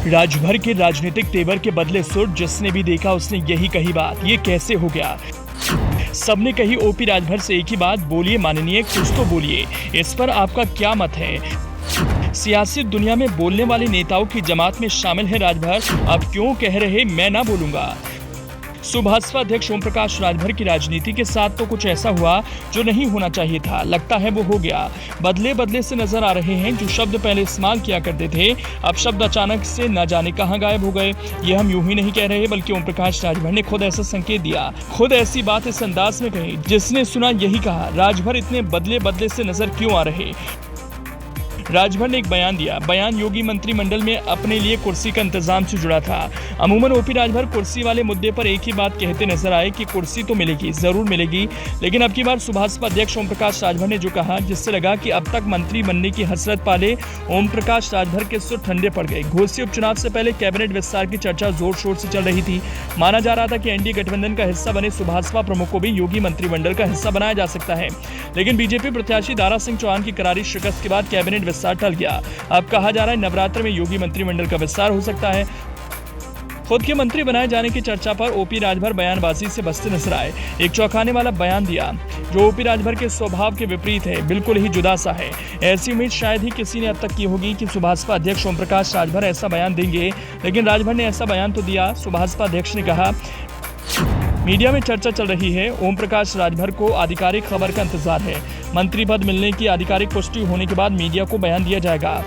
राजभर के राजनीतिक तेवर के बदले सुर, जिसने भी देखा उसने यही कही बात, ये कैसे हो गया। सबने कही ओपी राजभर से एक ही बात, बोलिए माननीय, कुछ तो बोलिए, इस पर आपका क्या मत है। सियासी दुनिया में बोलने वाले नेताओं की जमात में शामिल है राजभर, अब क्यों कह रहे मैं ना बोलूंगा। सुभाषपा अध्यक्ष ओम प्रकाश राजभर की राजनीति के साथ तो कुछ ऐसा हुआ जो नहीं होना चाहिए था, लगता है वो हो गया। बदले बदले से नजर आ रहे हैं, जो शब्द पहले इस्तेमाल किया करते थे अब शब्द अचानक से न जाने कहां गायब हो गए। ये हम यूं ही नहीं कह रहे, बल्कि ओम प्रकाश राजभर ने खुद ऐसा संकेत दिया, खुद ऐसी बात इस अंदाज में कही, जिसने सुना यही कहा, राजभर इतने बदले बदले से नजर क्यों आ रहे। राजभर ने एक बयान दिया। बयान योगी मंत्रिमंडल में अपने लिए कुर्सी का इंतजाम से जुड़ा था। अमूमन ओपी राजभर कुर्सी वाले मुद्दे पर एक ही बात कहते नजर आए कि कुर्सी तो मिलेगी, जरूर मिलेगी, लेकिन अब की बार सुभाषपा अध्यक्ष ओम प्रकाश राजभर ने जो कहा, जिससे लगा कि अब तक मंत्री बनने की हसरत पाले ओम प्रकाश राजभर के सुर ठंडे पड़ गए। घोसी उपचुनाव से पहले कैबिनेट विस्तार की चर्चा जोर शोर से चल रही थी। माना जा रहा था कि एनडीए गठबंधन का हिस्सा बने सुभाषपा प्रमुख को भी योगी मंत्रिमंडल का हिस्सा बनाया जा सकता है, लेकिन बीजेपी प्रत्याशी दारा सिंह चौहान की करारी शिकस्त के बाद कैबिनेट विस्तार टल गया। अब कहा जा रहा है नवरात्र में योगी मंत्रिमंडल का विस्तार हो सकता है। खुद के मंत्री बनाए जाने की चर्चा पर ओपी राजभर बयानबाजी से बचते नजर आए। एक चौंकाने वाला बयान दिया जो ओपी राजभर के स्वभाव के विपरीत है, बिल्कुल ही जुदा सा है। ऐसी उम्मीद शायद ही किसी ने अब तक की होगी कि सुभाषपा अध्यक्ष ओम प्रकाश राजभर ऐसा बयान देंगे, लेकिन राजभर ने ऐसा बयान तो दिया। सुभाषपा अध्यक्ष ने कहा, मीडिया में चर्चा चल रही है, ओम प्रकाश राजभर को आधिकारिक खबर का इंतजार है। मंत्री पद मिलने की आधिकारिक पुष्टि होने के बाद मीडिया को बयान दिया जाएगा।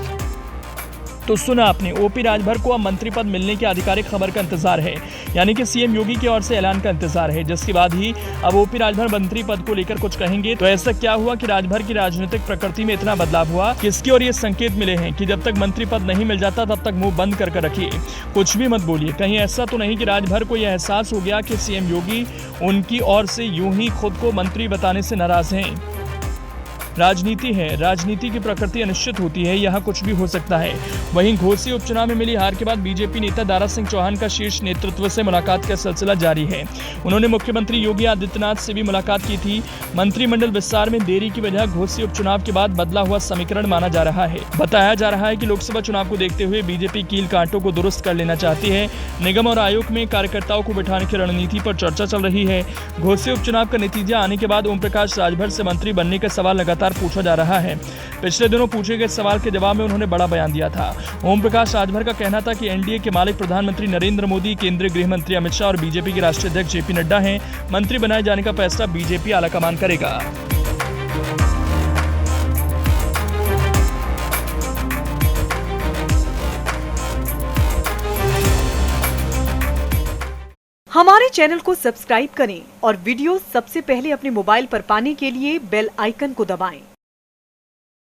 तो सुना आपने, ओपी राजभर को अब मंत्री पद मिलने की आधिकारिक खबर का इंतजार है, यानी कि सीएम योगी की ओर से ऐलान का इंतजार है, जिसके बाद ही अब ओपी राजभर मंत्री पद को लेकर कुछ कहेंगे। तो ऐसा क्या हुआ कि राजभर की राजनीतिक प्रकृति में इतना बदलाव हुआ, किसकी ओर ये संकेत मिले हैं कि जब तक मंत्री पद नहीं मिल जाता तब तक मुंह बंद कर रखिए, कुछ भी मत बोलिए। कहीं ऐसा तो नहीं कि राजभर को यह एहसास हो गया कि सीएम योगी उनकी ओर से यूं ही खुद को मंत्री बताने से नाराज हैं। राजनीति है, राजनीति की प्रकृति अनिश्चित होती है, यहाँ कुछ भी हो सकता है। वहीं घोसी उपचुनाव में मिली हार के बाद बीजेपी नेता दारा सिंह चौहान का शीर्ष नेतृत्व से मुलाकात का सिलसिला जारी है। उन्होंने मुख्यमंत्री योगी आदित्यनाथ से भी मुलाकात की थी। मंत्रिमंडल विस्तार में देरी की वजह घोसी उपचुनाव के बाद बदला हुआ समीकरण माना जा रहा है। बताया जा रहा है कि लोकसभा चुनाव को देखते हुए बीजेपी कील कांटों को दुरुस्त कर लेना चाहती है। निगम और आयोग में कार्यकर्ताओं को बिठाने की रणनीति पर चर्चा चल रही है। घोसी उपचुनाव का नतीजा आने के बाद ओम प्रकाश राजभर से मंत्री बनने का सवाल लगातार पूछा जा रहा है। पिछले दिनों पूछे गए सवाल के जवाब में उन्होंने बड़ा बयान दिया था। ओम प्रकाश राजभर का कहना था कि एनडीए के मालिक प्रधानमंत्री नरेंद्र मोदी, केंद्रीय गृह मंत्री अमित शाह और बीजेपी के राष्ट्रीय अध्यक्ष जेपी नड्डा हैं। मंत्री बनाए जाने का फैसला बीजेपी आलाकमान करेगा। हमारे चैनल को सब्सक्राइब करें और वीडियो सबसे पहले अपने मोबाइल पर पाने के लिए बेल आइकन को दबाएं।